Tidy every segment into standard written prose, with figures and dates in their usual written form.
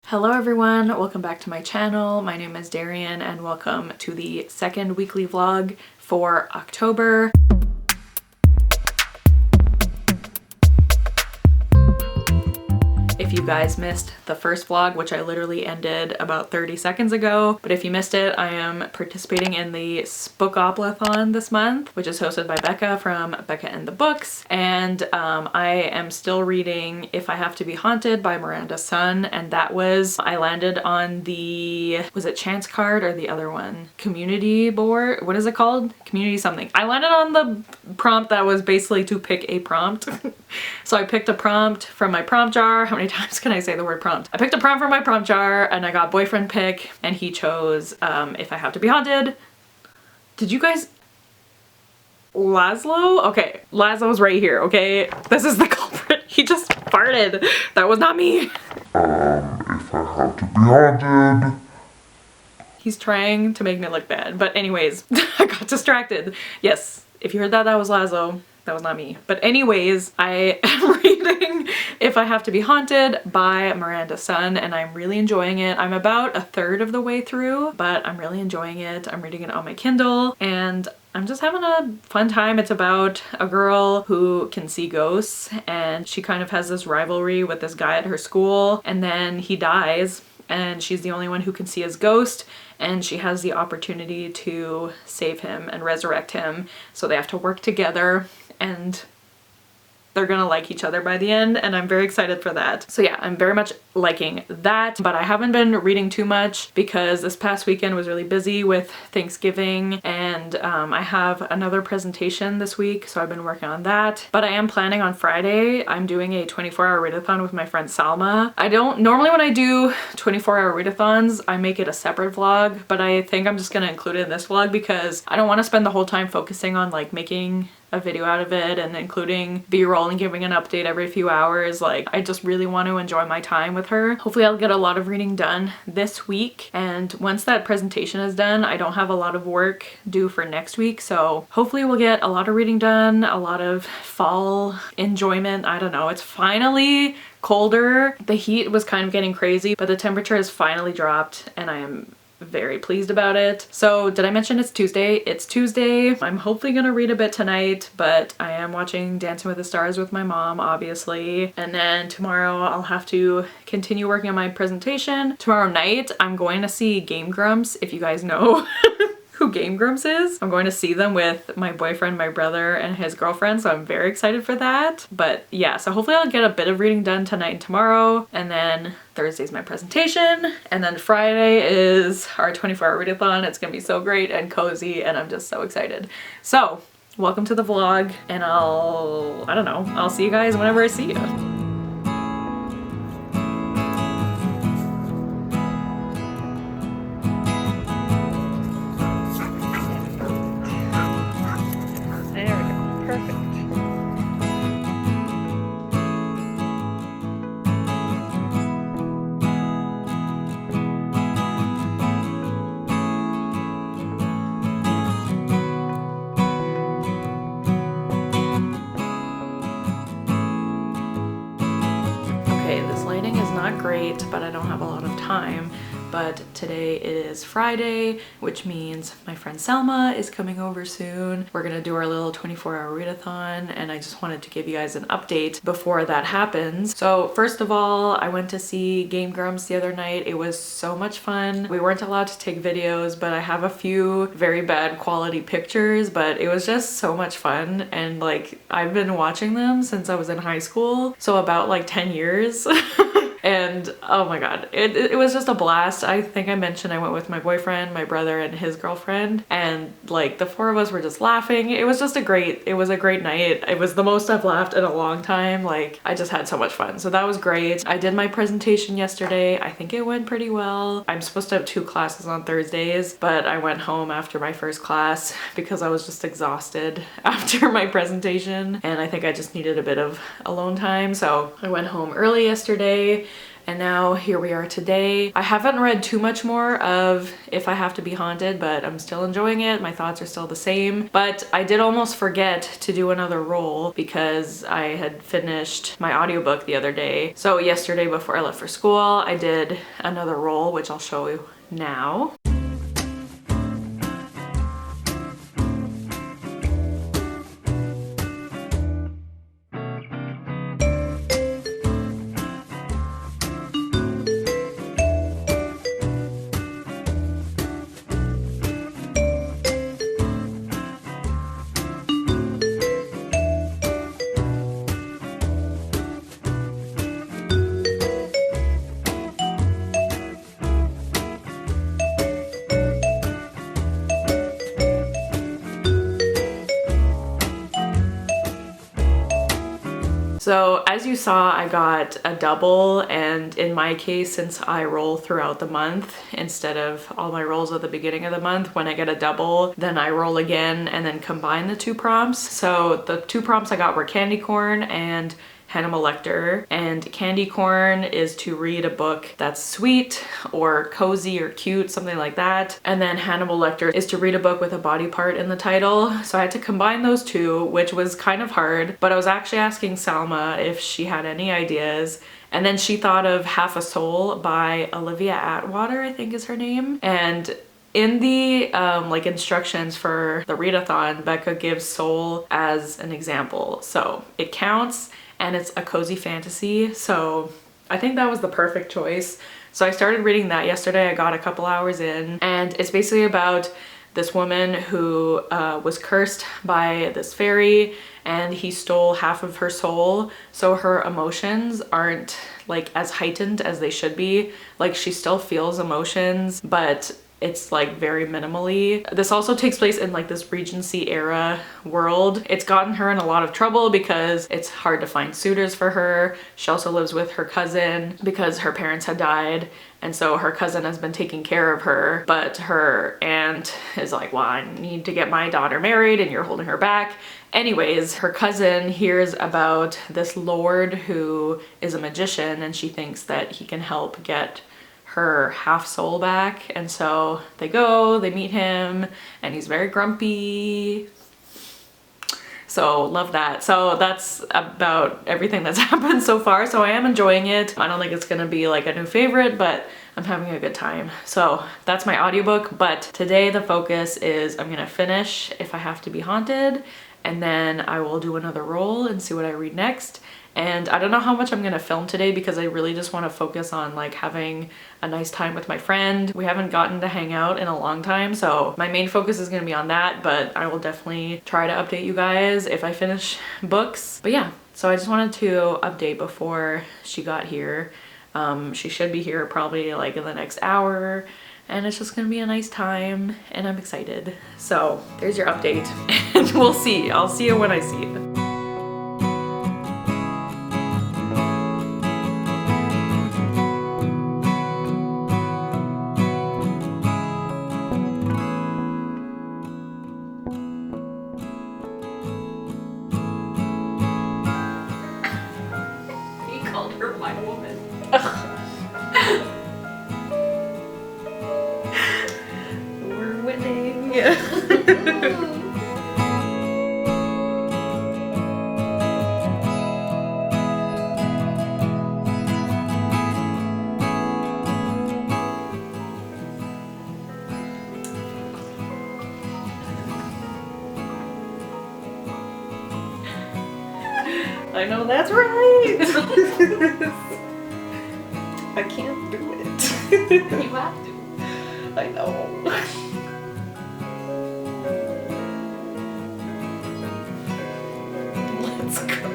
Hello everyone, welcome back to my channel. My name is Darian and welcome to the second weekly vlog for October. If you guys missed the first vlog, which I literally ended about 30 seconds ago, but if you missed it, I am participating in the spookoplathon this month, which is hosted by Becca from Becca and the Books, and I am still reading If I Have to Be Haunted by Miranda Sun, and I landed on the, was it chance card or the other one? Community board? What is it called? Community something. I landed on the prompt that was basically to pick a prompt. So I picked a prompt from my prompt jar. How many times can I say the word prompt? I picked a prompt from my prompt jar and I got boyfriend pick and he chose If I Have to Be Haunted. Did you guys... Laszlo? Okay, Laszlo's right here, okay? This is the culprit. He just farted. That was not me. If I Have to Be Haunted. He's trying to make me look bad. But anyways, I got distracted. Yes, if you heard that, that was Laszlo. That was not me. But anyways, I am reading If I Have to Be Haunted by Miranda Sun and I'm really enjoying it. I'm about a third of the way through, but I'm really enjoying it. I'm reading it on my Kindle and I'm just having a fun time. It's about a girl who can see ghosts and she kind of has this rivalry with this guy at her school and then he dies and she's the only one who can see his ghost and she has the opportunity to save him and resurrect him. So they have to work together and they're gonna like each other by the end and I'm very excited for that. So yeah, I'm very much liking that, but I haven't been reading too much because this past weekend was really busy with Thanksgiving and I have another presentation this week, so I've been working on that. But I am planning on Friday, I'm doing a 24-hour readathon with my friend Salma. Normally when I do 24-hour readathons, I make it a separate vlog, but I think I'm just gonna include it in this vlog because I don't want to spend the whole time focusing on like making a video out of it and including b-roll and giving an update every few hours. Like, I just really want to enjoy my time with her. Hopefully I'll get a lot of reading done this week, and once that presentation is done, I don't have a lot of work due for next week, so hopefully we'll get a lot of reading done, a lot of fall enjoyment. I don't know, it's finally colder. The heat was kind of getting crazy, but the temperature has finally dropped and I am very pleased about it. So did I mention it's Tuesday? It's Tuesday. I'm hopefully gonna read a bit tonight, but I am watching Dancing with the Stars with my mom, obviously. And then tomorrow I'll have to continue working on my presentation. Tomorrow night I'm going to see Game Grumps, if you guys know who Game Grumps is. I'm going to see them with my boyfriend, my brother, and his girlfriend, so I'm very excited for that. But yeah, so hopefully I'll get a bit of reading done tonight and tomorrow, and then Thursday's my presentation, and then Friday is our 24-hour readathon. It's gonna be so great and cozy, and I'm just so excited. So, welcome to the vlog, and I don't know, I'll see you guys whenever I see you. Great, but I don't have a lot of time. But today is Friday, which means my friend Selma is coming over soon. We're gonna do our little 24-hour readathon, and I just wanted to give you guys an update before that happens. So first of all, I went to see Game Grumps the other night. It was so much fun. We weren't allowed to take videos, but I have a few very bad quality pictures, but it was just so much fun. And like, I've been watching them since I was in high school, so about like 10 years. And oh my god, it was just a blast. I think I mentioned I went with my boyfriend, my brother, and his girlfriend, and like the four of us were just laughing. It was a great night. It was the most I've laughed in a long time. Like, I just had so much fun, so that was great. I did my presentation yesterday. I think it went pretty well. I'm supposed to have 2 classes on Thursdays, but I went home after my first class because I was just exhausted after my presentation, and I think I just needed a bit of alone time, so I went home early yesterday And now here we are today. I haven't read too much more of If I Have to Be Haunted, but I'm still enjoying it. My thoughts are still the same. But I did almost forget to do another roll because I had finished my audiobook the other day. So yesterday before I left for school, I did another roll, which I'll show you now. So as you saw, I got a double, and in my case, since I roll throughout the month instead of all my rolls at the beginning of the month, when I get a double, then I roll again and then combine the two prompts. So the two prompts I got were candy corn and Hannibal Lecter, and candy corn is to read a book that's sweet or cozy or cute, something like that. And then Hannibal Lecter is to read a book with a body part in the title. So I had to combine those two, which was kind of hard, but I was actually asking Salma if she had any ideas. And then she thought of Half a Soul by Olivia Atwater, I think is her name. And in the like instructions for the readathon, Becca gives soul as an example. So it counts, and it's a cozy fantasy. So I think that was the perfect choice. So I started reading that yesterday. I got a couple hours in, and it's basically about this woman who was cursed by this fairy, and he stole half of her soul. So her emotions aren't like as heightened as they should be. Like, she still feels emotions, but it's like very minimally. This also takes place in like this Regency era world. It's gotten her in a lot of trouble because it's hard to find suitors for her. She also lives with her cousin because her parents had died, and so her cousin has been taking care of her, but her aunt is like, well, I need to get my daughter married and you're holding her back. Anyways, her cousin hears about this lord who is a magician, and she thinks that he can help get her half soul back. And so they go, they meet him, and he's very grumpy. So love that. So that's about everything that's happened so far. So I am enjoying it. I don't think it's gonna be like a new favorite, but I'm having a good time. So that's my audiobook. But today the focus is I'm gonna finish If I Have to Be Haunted, and then I will do another roll and see what I read next. And I don't know how much I'm gonna film today because I really just want to focus on like having a nice time with my friend. We haven't gotten to hang out in a long time, so my main focus is gonna be on that, but I will definitely try to update you guys if I finish books. But yeah, so I just wanted to update before she got here. She should be here probably like in the next hour, and it's just gonna be a nice time, and I'm excited. So there's your update, and we'll see. I'll see you when I see it. We're winning. I know that's right. I can't do it. You have to. I know. Let's go.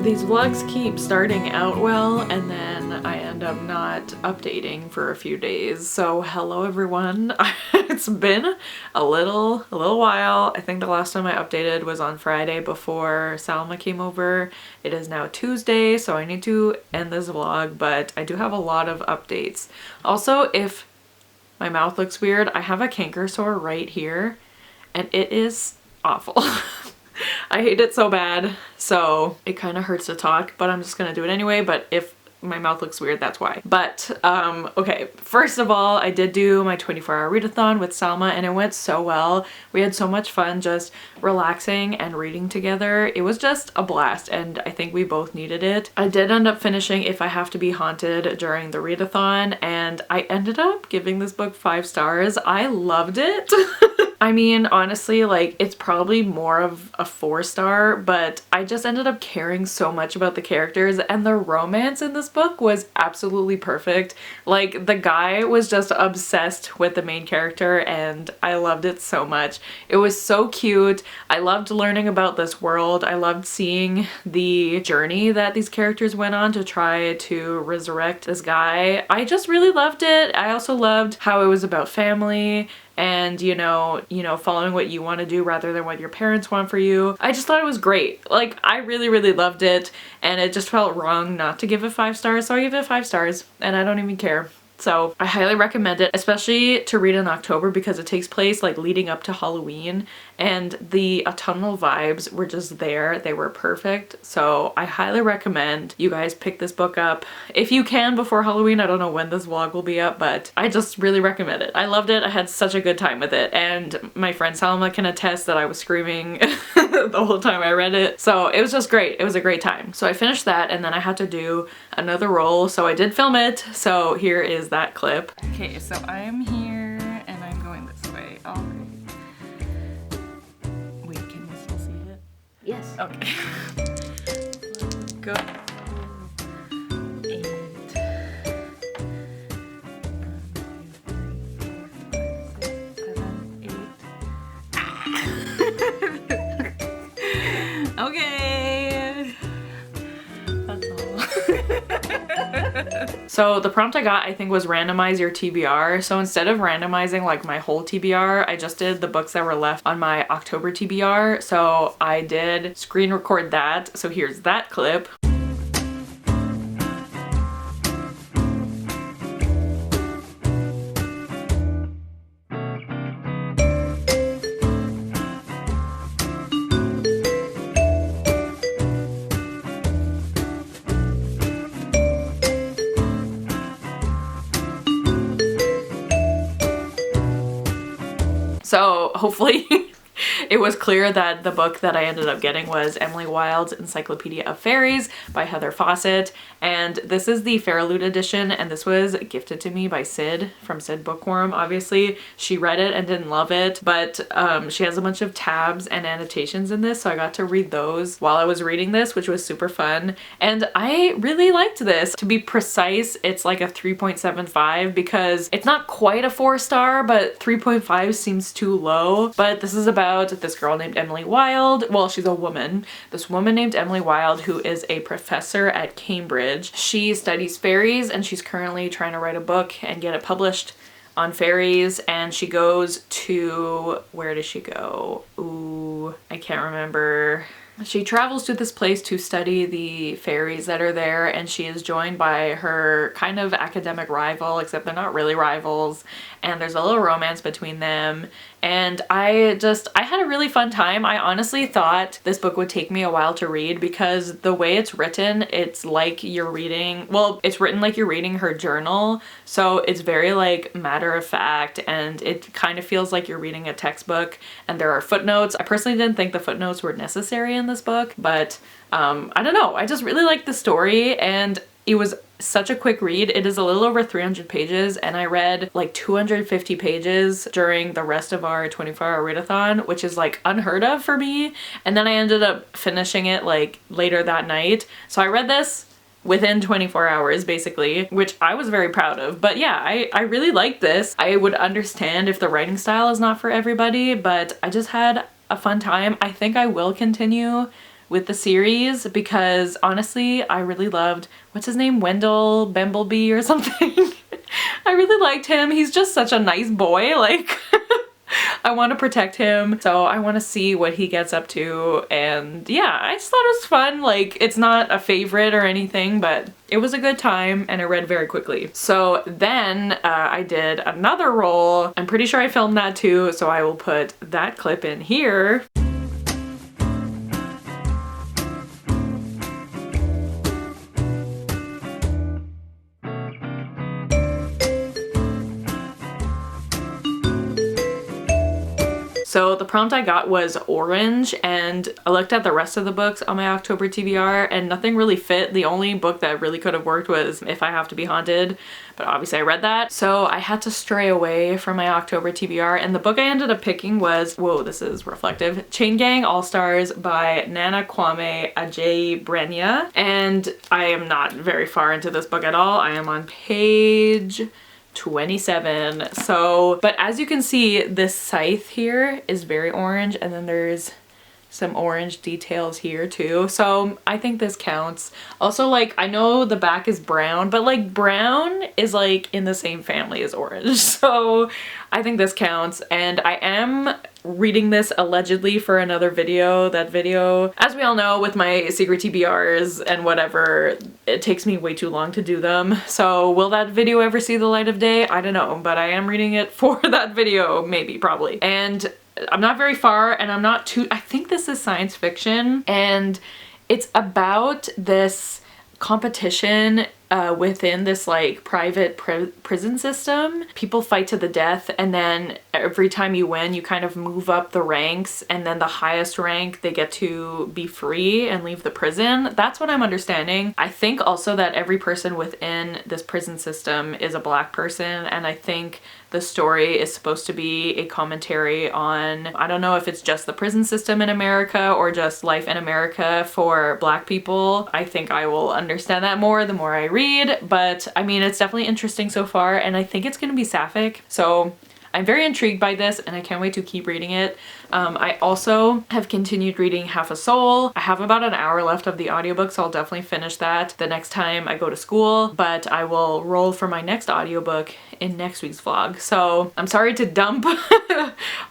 These vlogs keep starting out well and then I end up not updating for a few days. So hello everyone. It's been a little while. I think the last time I updated was on Friday before Salma came over. It is now Tuesday, so I need to end this vlog, but I do have a lot of updates. Also, if my mouth looks weird, I have a canker sore right here and it is awful. I hate it so bad, so it kind of hurts to talk, but I'm just gonna do it anyway. But if my mouth looks weird, that's why. But okay, first of all, I did do my 24-hour readathon with Salma and it went so well. We had so much fun just relaxing and reading together. It was just a blast and I think we both needed it. I did end up finishing If I Have to Be Haunted during the readathon and I ended up giving this book 5 stars. I loved it. I mean, honestly, like, it's probably more of a 4-star, but I just ended up caring so much about the characters and the romance in this book was absolutely perfect. Like, the guy was just obsessed with the main character and I loved it so much. It was so cute. I loved learning about this world. I loved seeing the journey that these characters went on to try to resurrect this guy. I just really loved it. I also loved how it was about family and you know, following what you want to do rather than what your parents want for you. I just thought it was great. Like, I really loved it and it just felt wrong not to give it 5 stars, so I give it 5 stars and I don't even care. So I highly recommend it, especially to read in October because it takes place like leading up to Halloween and the autumnal vibes were just there. They were perfect. So I highly recommend you guys pick this book up if you can before Halloween. I don't know when this vlog will be up, but I just really recommend it. I loved it. I had such a good time with it and my friend Salma can attest that I was screaming the whole time I read it. So it was just great. It was a great time. So I finished that and then I had to do another roll. So I did film it. So here is that clip. Okay, so I'm here and I'm going this way. All right. Wait, can you still see it? Yes. Okay. Let's go. 8. 1, 2, 3, 4, 5, 6, 7, 8. Okay. That's all. So the prompt I got I think was randomize your TBR. So instead of randomizing like my whole TBR, I just did the books that were left on my October TBR. So I did screen record that. So here's that clip. So hopefully it was clear that the book that I ended up getting was Emily Wilde's Encyclopedia of Fairies by Heather Fawcett, and this is the Fairlude edition, and this was gifted to me by Sid from Sid Bookworm. Obviously she read it and didn't love it, but she has a bunch of tabs and annotations in this, so I got to read those while I was reading this, which was super fun, and I really liked this. To be precise, it's like a 3.75 because it's not quite a 4-star, but 3.5 seems too low. But this is about this girl named Emily Wilde. Well, she's a woman. This woman named Emily Wilde who is a professor at Cambridge. She studies fairies and she's currently trying to write a book and get it published on fairies, and she goes to, where does she go? Ooh, I can't remember. She travels to this place to study the fairies that are there, and she is joined by her kind of academic rival, except they're not really rivals, and there's a little romance between them. And I had a really fun time. I honestly thought this book would take me a while to read because the way it's written, it's like you're reading, well, it's written like you're reading her journal. So it's very like matter of fact and it kind of feels like you're reading a textbook, and there are footnotes. I personally didn't think the footnotes were necessary in this book, but I don't know. I just really liked the story and it was such a quick read. It is a little over 300 pages and I read like 250 pages during the rest of our 24-hour readathon, which is like unheard of for me. And then I ended up finishing it like later that night. So I read this within 24 hours basically, which I was very proud of. But yeah, I really liked this. I would understand if the writing style is not for everybody, but I just had a fun time. I think I will continue with the series because honestly, I really loved, what's his name? Wendell Bumblebee or something. I really liked him. He's just such a nice boy. Like, I want to protect him, so I want to see what he gets up to, and yeah, I just thought it was fun. Like, it's not a favorite or anything, but it was a good time, and I read very quickly. So then I did another roll. I'm pretty sure I filmed that too, so I will put that clip in here. So the prompt I got was orange, and I looked at the rest of the books on my October TBR and nothing really fit. The only book that really could have worked was If I Have to Be Haunted, but obviously I read that. So I had to stray away from my October TBR, and the book I ended up picking was, whoa, this is reflective, Chain Gang All-Stars by Nana Kwame Adjei-Brenyah. And I am not very far into this book at all. I am on page 27. So, but as you can see, this scythe here is very orange, and then there's some orange details here too. So I think this counts. Also, like, I know the back is brown, but like brown is like in the same family as orange. So I think this counts, and I am reading this allegedly for another video. That video, as we all know, with my secret TBRs and whatever, it takes me way too long to do them. So will that video ever see the light of day? I don't know, but I am reading it for that video, maybe, probably. And I'm not very far, and I'm not too, I think this is science fiction, and it's about this competition within this like private prison system. People fight to the death, and then every time you win, you kind of move up the ranks, and then the highest rank, they get to be free and leave the prison. That's what I'm understanding. I think also that every person within this prison system is a Black person, and I think the story is supposed to be a commentary on, I don't know if it's just the prison system in America or just life in America for Black people. I think I will understand that more the more I read, but I mean, it's definitely interesting so far, and I think it's gonna be sapphic. So I'm very intrigued by this, and I can't wait to keep reading it. I also have continued reading Half a Soul. I have about an hour left of the audiobook, so I'll definitely finish that the next time I go to school, but I will roll for my next audiobook in next week's vlog. So I'm sorry to dump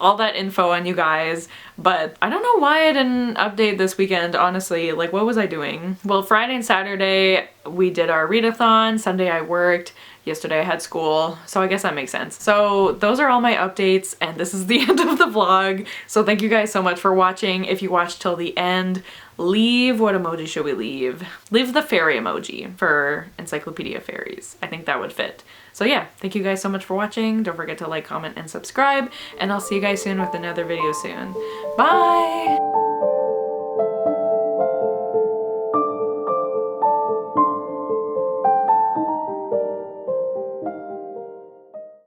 all that info on you guys, but I don't know why I didn't update this weekend, honestly. Like, what was I doing? Well, Friday and Saturday we did our readathon. Sunday I worked. Yesterday I had school, so I guess that makes sense. So those are all my updates, and this is the end of the vlog. So thank you guys so much for watching. If you watched till the end, leave, what emoji should we leave? Leave the fairy emoji for Encyclopedia Fairies. I think that would fit. So yeah, thank you guys so much for watching. Don't forget to like, comment, and subscribe, and I'll see you guys soon with another video soon. Bye!